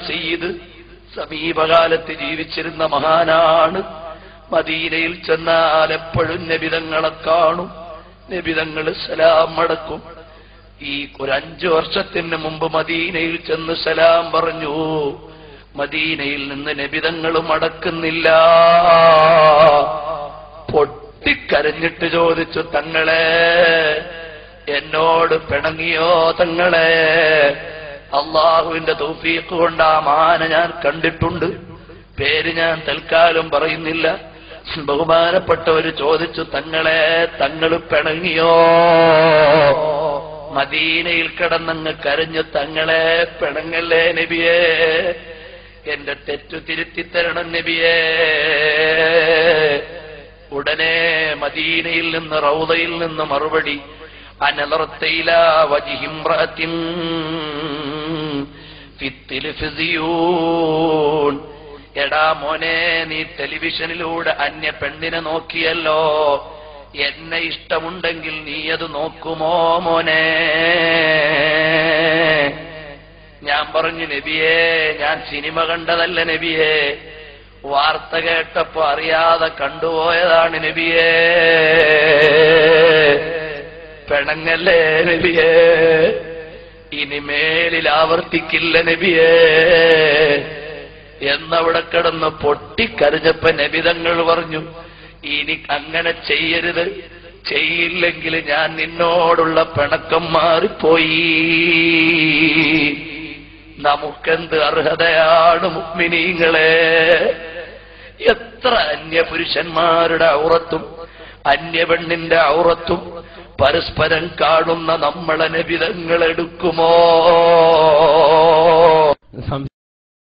സയ്യിദ് സമീപകാലത്ത് ജീവിച്ചിരുന്ന മഹാനാണ്. മദീനയിൽ ചെന്നാൽ എപ്പോഴും നബിതങ്ങളെ കാണും. നബിതങ്ങൾ സലാം മടക്കും. ഈ ഒരു 5 വർഷത്തിന് മുമ്പ് മദീനയിൽ ചെന്ന് സലാം പറഞ്ഞു. മദീനയിൽ നിന്ന് നബിതങ്ങൾ മടക്കുന്നില്ല. പൊട്ടിക്കരഞ്ഞിട്ട് ചോദിച്ചു, തങ്ങളെ എന്നോട് പിണങ്ങിയോ തങ്ങളെ? അള്ളാഹുവിന്റെ തൗഫീഖ് കൊണ്ട് ആ മഹാനെ ഞാൻ കണ്ടിട്ടുണ്ട്. പേര് ഞാൻ തൽക്കാലം പറയുന്നില്ല. ബഹുമാനപ്പെട്ടവര് ചോദിച്ചു, തങ്ങളെ തങ്ങൾ പിണങ്ങിയോ? മദീനയിൽ കിടന്നങ്ങ് കരഞ്ഞു, തങ്ങളെ പിണങ്ങല്ലേ നബിയേ, എന്റെ തെറ്റു തിരുത്തിത്തരണം നബിയേ. ഉടനെ മദീനയിൽ നിന്ന് റൗദയിൽ നിന്ന് മറുപടി, അനലർത്തയില വജിഹിംറഅത്തിൻ ഫിത്തിൽഫിസിയൂൻ. എടാ മോനെ, നീ ടെലിവിഷനിലൂടെ അന്യ പെണ്ണിനെ നോക്കിയല്ലോ. എന്നെ ഇഷ്ടമുണ്ടെങ്കിൽ നീ അത് നോക്കുമോ മോനെ? ഞാൻ പറഞ്ഞു, നബിയേ ഞാൻ സിനിമ കണ്ടതല്ല നബിയേ, വാർത്ത കേട്ടപ്പോ അറിയാതെ കണ്ടുപോയതാണ് നബിയേ. പിണങ്ങല്ലേ നബിയേ, ഇനിമേലിൽ ആവർത്തിക്കില്ല നബിയേ എന്നവിടെ കിടന്ന് പൊട്ടിക്കരഞ്ഞപ്പ നബിതങ്ങൾ പറഞ്ഞു, ഇനി അങ്ങനെ ചെയ്യരുത്, ചെയ്യില്ലെങ്കിൽ ഞാൻ നിന്നോടുള്ള പിണക്കം മാറിപ്പോയി. നമുക്കെന്ത് അർഹതയാണ് മുഅ്മിനീങ്ങളെ? എത്ര അന്യപുരുഷന്മാരുടെ ഔറത്തും അന്യപെണ്ണിന്റെ ഔറത്തും പരസ്പരം കാണുന്ന നമ്മളെ നബിതങ്ങൾ എടുക്കുമോ?